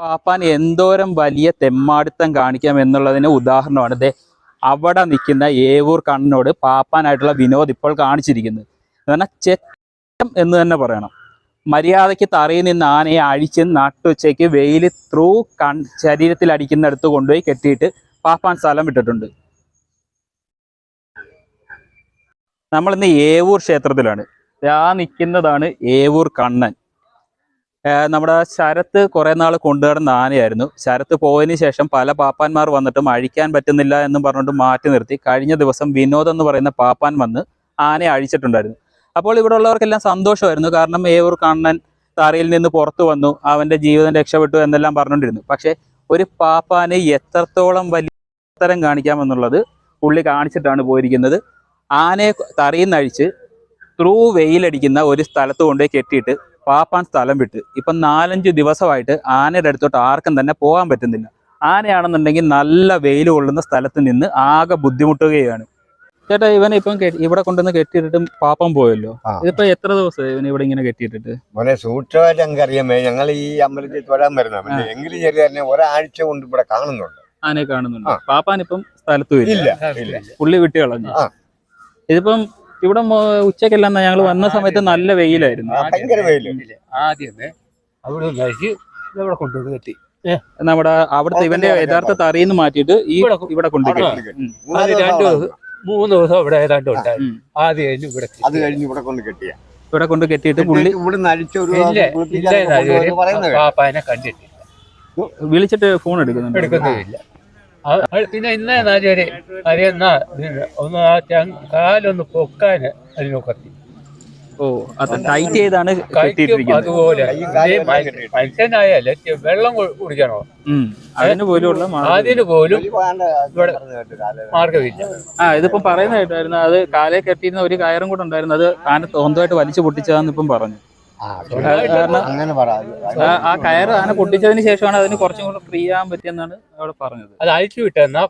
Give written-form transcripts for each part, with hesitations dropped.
പാപ്പാൻ എന്തോരം വലിയ തെമ്മാടിത്തം കാണിക്കാം എന്നുള്ളതിന് ഉദാഹരണമാണ് ദേ അവിടെ നിൽക്കുന്ന ഏവൂർ കണ്ണനോട് പാപ്പാനായിട്ടുള്ള വിനോദ് ഇപ്പോൾ കാണിച്ചിരിക്കുന്നത്. എന്ന് പറഞ്ഞാൽ ചെറ്റം എന്ന് തന്നെ പറയണം. മര്യാദയ്ക്ക് തറയിൽ നിന്ന് ആനയെ അഴിച്ച് നട്ടുച്ചയ്ക്ക് വെയിൽ ശരീരത്തിൽ അടിക്കുന്നിടത്ത് കൊണ്ടുപോയി കെട്ടിയിട്ട് പാപ്പാൻ സ്ഥലം വിട്ടിട്ടുണ്ട്. നമ്മളിന്ന് ഏവൂർ ക്ഷേത്രത്തിലാണ്. ആ നിൽക്കുന്നതാണ് ഏവൂർ കണ്ണൻ. നമ്മുടെ ശരത്ത് കുറേ നാൾ കൊണ്ടുനടന്ന ആനയായിരുന്നു. ശരത്ത് പോയതിന് ശേഷം പല പാപ്പാന്മാർ വന്നിട്ടും അഴിക്കാൻ പറ്റുന്നില്ല എന്നും പറഞ്ഞുകൊണ്ട് മാറ്റി നിർത്തി. കഴിഞ്ഞ ദിവസം വിനോദ് എന്ന് പറയുന്ന പാപ്പാൻ വന്ന് ആനയെ അഴിച്ചിട്ടുണ്ടായിരുന്നു. അപ്പോൾ ഇവിടെ ഉള്ളവർക്കെല്ലാം സന്തോഷമായിരുന്നു. കാരണം ഏവൂർ കണ്ണൻ തറയിൽ നിന്ന് പുറത്തു വന്നു, അവൻ്റെ ജീവിതം രക്ഷപ്പെട്ടു എന്നെല്ലാം പറഞ്ഞുകൊണ്ടിരുന്നു. പക്ഷേ ഒരു പാപ്പാന് എത്രത്തോളം വലിയ തരം കാണിക്കാമെന്നുള്ളത് പുള്ളി കാണിച്ചിട്ടാണ് പോയിരിക്കുന്നത്. ആനയെ തറയിൽ നിന്ന് അഴിച്ച് വെയിലടിക്കുന്ന ഒരു സ്ഥലത്ത് കൊണ്ടുപോയി കെട്ടിയിട്ട് പാപ്പാൻ സ്ഥലം വിട്ട് ഇപ്പം 4-5 ദിവസമായിട്ട് ആനയുടെ അടുത്തോട്ട് ആർക്കും തന്നെ പോകാൻ പറ്റുന്നില്ല. ആനയാണെന്നുണ്ടെങ്കിൽ നല്ല വെയിൽ കൊള്ളുന്ന സ്ഥലത്ത് നിന്ന് ആകെ ബുദ്ധിമുട്ടുകയാണ്. ചേട്ടാ, ഇവനെ ഇപ്പം ഇവിടെ കൊണ്ടുവന്ന് കെട്ടിയിട്ടിട്ടും പാപ്പം പോയല്ലോ. ഇതിപ്പോ എത്ര ദിവസം ഇവനെ ഇവിടെ ഇങ്ങനെ കെട്ടിയിട്ടിട്ട്? സൂക്ഷ്മമായിട്ട് ഞങ്ങൾക്ക് അറിയാമേ. ഞങ്ങൾ ഈ അമ്പലത്തിൽ തൊഴാൻ വരുന്ന എങ്കിലും ചെറിയ ഒരാഴ്ച കൊണ്ട് ഇവിടെ കാണുന്നുണ്ട്, ആനയെ കാണുന്നുണ്ട്. പാപ്പാൻ ഇപ്പം സ്ഥലത്തും ഇല്ല, പുള്ളി വിട്ട് കളഞ്ഞു. ഇതിപ്പം ഇവിടെ ഉച്ചക്കെല്ലാം ഞങ്ങൾ വന്ന സമയത്ത് നല്ല വെയിലായിരുന്നു, ഭയങ്കര വെയില്. ആദ്യമേ അവിടെ കൊണ്ടുവന്ന് കെട്ടി നമ്മുടെ അവിടുത്തെ ഇവന്റെ യഥാർത്ഥ തറയിന്ന് മാറ്റിയിട്ട് ഇവിടെ കൊണ്ടുപോയി 3 ദിവസം ഇവിടെ ഏതാണ്ട് ഉണ്ടായിരുന്നു. ആദ്യം ഇവിടെ കൊണ്ട് കെട്ടിയ ഇവിടെ കൊണ്ട് കെട്ടിയിട്ട് പുള്ളി പാപ്പാനെ കണ്ടിട്ടില്ല, വിളിച്ചിട്ട് ഫോൺ എടുക്കുന്നില്ല. പിന്നെ ഇന്നേ നാലുവരെ അറിയുന്ന ഒന്ന് ആ കാലൊന്ന് പൊക്കാന് അതിനൊക്കത്തി. ടൈറ്റ് ചെയ്താണ് അതുപോലെ മനുഷ്യനായാലേ വെള്ളം കുടിക്കണോ അതിന് പോലും മാർഗമില്ല. ഇതിപ്പം പറയുന്ന കേട്ടായിരുന്നു, അത് കാലേ കെട്ടിയിരുന്ന ഒരു കയറും കൂടെ ഉണ്ടായിരുന്നു, അത് ആന സ്വന്തമായിട്ട് വലിച്ചു പൊട്ടിച്ചതാന്ന് ഇപ്പം പറഞ്ഞു. ആ കയറ് ആന പൊട്ടിച്ചതിന് ശേഷമാണ് അതിന് കുറച്ചും കൂടെ ഫ്രീ ആകാൻ പറ്റിയെന്നാണ് അവിടെ പറഞ്ഞത്. അത് അഴിച്ചു വിട്ടെന്നാ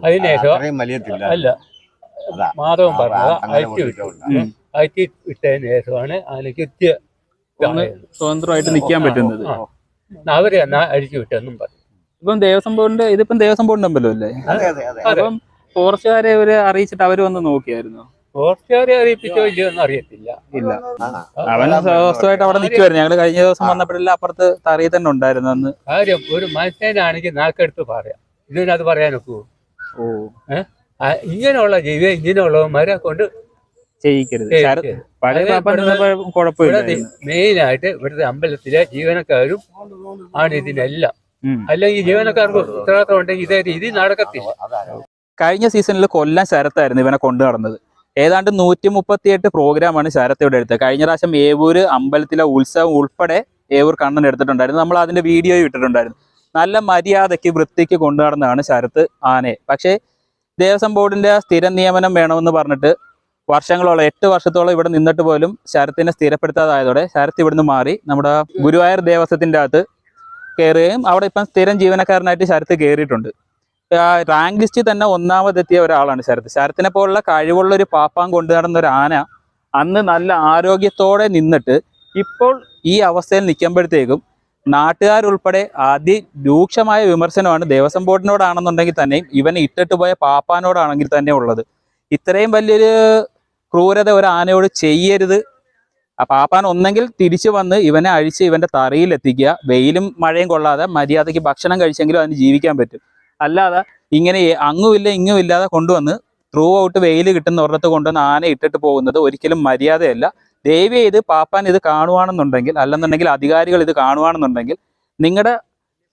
അതിനേശം അല്ല മാധവൻ പറഞ്ഞത് അഴിച്ചു വിട്ടതിന് ശേഷമാണ് ആനയ്ക്ക് സ്വതന്ത്രമായിട്ട് നിൽക്കാൻ പറ്റുന്നത്. അവര് എന്നാ അഴിച്ചു വിട്ടെന്നും പറഞ്ഞു. ഇപ്പം ദേവസ്വം ബോർഡിന്റെ ഇതിപ്പം ദേവസ്വം ബോർഡിന്റെ അമ്പലമല്ലേ? അപ്പം ഫോറസ്റ്റുകാരെ അവര് അറിയിച്ചിട്ട് അവര് വന്ന് നോക്കിയായിരുന്നു. ഫോറസ്റ്റുകാരെ അറിയിപ്പിച്ചോ ഇല്ലയോ എന്ന് അറിയത്തില്ല. ഇല്ല, അവന് സ്വസ്ഥമായിട്ട് അവിടെ നിൽക്കുമായിരുന്നു. ഞങ്ങള് കഴിഞ്ഞ ദിവസം വന്നപ്പോഴെല്ലാം അപ്പുറത്ത് തറയിൽ തന്നെ ഉണ്ടായിരുന്നു. അന്ന് കാര്യം ഒരു മനുഷ്യനാണെങ്കിൽ നാക്കെടുത്ത് പറയാം, ഇതിനത് പറയാനൊക്കൂ. ഇങ്ങനെയുള്ള ജീവി ഇങ്ങനെയുള്ളവന്മാരെ കൊണ്ട് ചെയ്യിക്കരുത്. മെയിനായിട്ട് ഇവിടുത്തെ അമ്പലത്തിലെ ജീവനക്കാരും ആണ് ഇതിനെല്ലാം. അല്ലെങ്കിൽ ജീവനക്കാർക്ക് ഉത്തരവാദിത്തം ഉണ്ടെങ്കിൽ ഇതേ രീതി നടക്കത്തില്ല. കഴിഞ്ഞ സീസണിൽ കൊല്ലം ശരത്തായിരുന്നു ഇവനെ കൊണ്ടു നടന്നത്. ഏതാണ്ട് 138 പ്രോഗ്രാമാണ് ശരത്ത് ഇവിടെ എടുത്തത്. കഴിഞ്ഞ പ്രാവശ്യം ഏവൂര് അമ്പലത്തിലെ ഉത്സവം ഉൾപ്പെടെ ഏവൂർ കണ്ണൻ എടുത്തിട്ടുണ്ടായിരുന്നു. നമ്മൾ അതിന്റെ വീഡിയോ ഇട്ടിട്ടുണ്ടായിരുന്നു. നല്ല മര്യാദയ്ക്ക് വൃത്തിക്ക് കൊണ്ടു നടന്നതാണ് ശരത്ത് ആനയെ. പക്ഷേ ദേവസ്വം ബോർഡിന്റെ സ്ഥിരം നിയമനം വേണമെന്ന് പറഞ്ഞിട്ട് വർഷങ്ങളോളം 8 വർഷത്തോളം ഇവിടെ നിന്നിട്ട് പോലും ശരത്തിനെ സ്ഥിരപ്പെടുത്താതായതോടെ ശരത്ത് ഇവിടുന്ന് മാറി നമ്മുടെ ഗുരുവായൂർ ദേവസ്വത്തിന്റെ അകത്ത് കയറുകയും അവിടെ ഇപ്പം സ്ഥിരം ജീവനക്കാരനായിട്ട് ശരത്ത് കയറിയിട്ടുണ്ട്. റാങ്ക് ലിസ്റ്റിൽ തന്നെ 1ാമതെത്തിയ ഒരാളാണ് ശരത്ത്. ശരത്തിനെ പോലുള്ള കഴിവുള്ള ഒരു പാപ്പാൻ കൊണ്ടു നടന്ന ഒരു ആന അന്ന് നല്ല ആരോഗ്യത്തോടെ നിന്നിട്ട് ഇപ്പോൾ ഈ അവസ്ഥയിൽ നിൽക്കുമ്പോഴത്തേക്കും നാട്ടുകാരുൾപ്പെടെ അതിരൂക്ഷമായ വിമർശനമാണ് ദേവസ്വം ബോർഡിനോടാണെന്നുണ്ടെങ്കിൽ തന്നെയും ഇവനെ ഇട്ടിട്ട് പോയ പാപ്പാനോടാണെങ്കിൽ തന്നെ ഉള്ളത്. ഇത്രയും വലിയൊരു ക്രൂരത ഒരു ആനയോട് ചെയ്യരുത്. ആ പാപ്പാൻ ഒന്നെങ്കിൽ തിരിച്ചു വന്ന് ഇവനെ അഴിച്ച് ഇവന്റെ തറയിൽ എത്തിക്കുക, വെയിലും മഴയും കൊള്ളാതെ മര്യാദയ്ക്ക് ഭക്ഷണം കഴിച്ചെങ്കിലും അതിന് ജീവിക്കാൻ പറ്റും. അല്ലാതെ ഇങ്ങനെ അങ്ങുമില്ല ഇങ്ങും ഇല്ലാതെ കൊണ്ടുവന്ന് ത്രൂ ഔട്ട് വെയിൽ കിട്ടുന്ന ഒരിടത്ത് കൊണ്ടുവന്ന് ആന ഇട്ടിട്ട് പോകുന്നത് ഒരിക്കലും മര്യാദയല്ല. ദയവ് ചെയ്ത് പാപ്പാൻ ഇത് കാണുവാണെന്നുണ്ടെങ്കിൽ, അല്ലെന്നുണ്ടെങ്കിൽ അധികാരികൾ ഇത് കാണുവാണെന്നുണ്ടെങ്കിൽ നിങ്ങളുടെ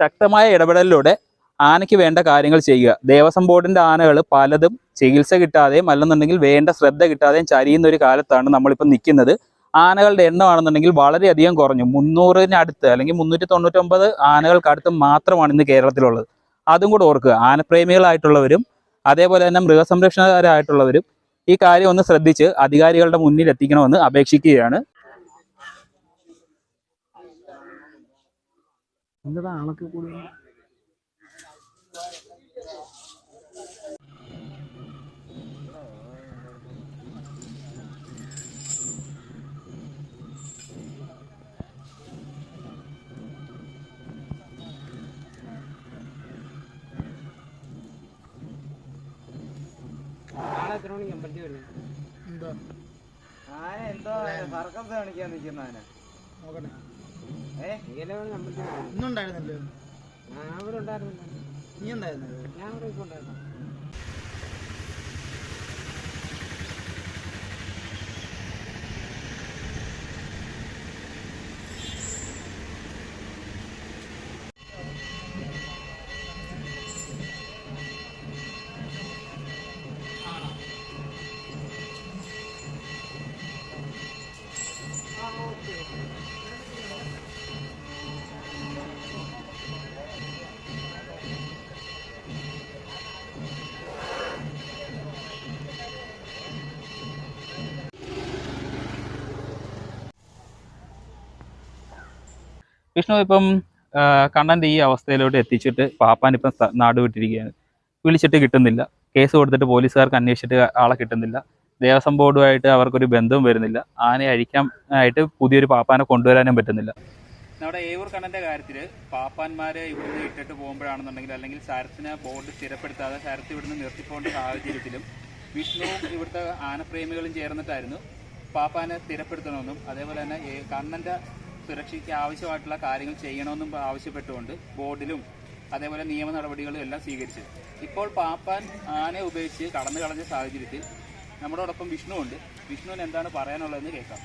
ശക്തമായ ഇടപെടലിലൂടെ ആനയ്ക്ക് വേണ്ട കാര്യങ്ങൾ ചെയ്യുക. ദേവസ്വം ബോർഡിന്റെ ആനകൾ പലതും ചികിത്സ കിട്ടാതെയും അല്ലെന്നുണ്ടെങ്കിൽ വേണ്ട ശ്രദ്ധ കിട്ടാതെയും ചരിയുന്ന ഒരു കാലത്താണ് നമ്മളിപ്പോൾ നിൽക്കുന്നത്. ആനകളുടെ എണ്ണമാണെന്നുണ്ടെങ്കിൽ വളരെയധികം കുറഞ്ഞു. 300-നടുത്ത് അല്ലെങ്കിൽ 399 ആനകൾക്കടുത്ത് മാത്രമാണ് ഇന്ന് കേരളത്തിലുള്ളത്. അതും കൂടെ ഓർക്കുക. ആനപ്രേമികളായിട്ടുള്ളവരും അതേപോലെ തന്നെ മൃഗസംരക്ഷകരായിട്ടുള്ളവരും ഈ കാര്യം ഒന്ന് ശ്രദ്ധിച്ച് അധികാരികളുടെ മുന്നിൽ എത്തിക്കണമെന്ന് അപേക്ഷിക്കുകയാണ്. എന്തോ സർക്കസ് കാണിക്കാൻ നിൽക്കുന്ന ആന. ഇന്നുണ്ടായിരുന്നല്ലോ, നീ ഉണ്ടായിരുന്നല്ലോ. വിഷ്ണു ഇപ്പം കണ്ണൻ്റെ ഈ അവസ്ഥയിലോട്ട് എത്തിച്ചിട്ട് പാപ്പാൻ ഇപ്പം നാട് വിട്ടിരിക്കുകയാണ്. വിളിച്ചിട്ട് കിട്ടുന്നില്ല, കേസ് കൊടുത്തിട്ട് പോലീസുകാർക്ക് അന്വേഷിച്ചിട്ട് ആളെ കിട്ടുന്നില്ല, ദേവസ്വം ബോർഡുമായിട്ട് അവർക്കൊരു ബന്ധവും വരുന്നില്ല, ആനയെ അഴിക്കാൻ ആയിട്ട് പുതിയൊരു പാപ്പാനെ കൊണ്ടുവരാനും പറ്റുന്നില്ല. നമ്മുടെ ഏവൂർ കണ്ണൻ്റെ കാര്യത്തിൽ പാപ്പാന്മാരെ ഇവിടുന്ന് ഇട്ടിട്ട് പോകുമ്പോഴാണെന്നുണ്ടെങ്കിൽ അല്ലെങ്കിൽ ശരത്തിനെ ബോർഡ് സ്ഥിരപ്പെടുത്താതെ ശരത്ത് ഇവിടുന്ന് നിർത്തിപ്പോകേണ്ട സാഹചര്യത്തിലും വിഷ്ണുവും ഇവിടുത്തെ ആനപ്രേമികളും ചേർന്നിട്ടായിരുന്നു പാപ്പാനെ സ്ഥിരപ്പെടുത്തണമെന്നും അതേപോലെ തന്നെ കണ്ണൻ്റെ സുരക്ഷയ്ക്ക് ആവശ്യമായിട്ടുള്ള കാര്യങ്ങൾ ചെയ്യണമെന്നും ആവശ്യപ്പെട്ടുകൊണ്ട് ബോർഡിലും അതേപോലെ നിയമ നടപടികളും എല്ലാം സ്വീകരിച്ചത്. ഇപ്പോൾ പാപ്പാൻ ആനയെ ഉപയോഗിച്ച് കടന്നു കളഞ്ഞ സാഹചര്യത്തിൽ നമ്മളോടൊപ്പം വിഷ്ണു ഉണ്ട്. വിഷ്ണുവിന് എന്താണ് പറയാനുള്ളതെന്ന് കേൾക്കാം.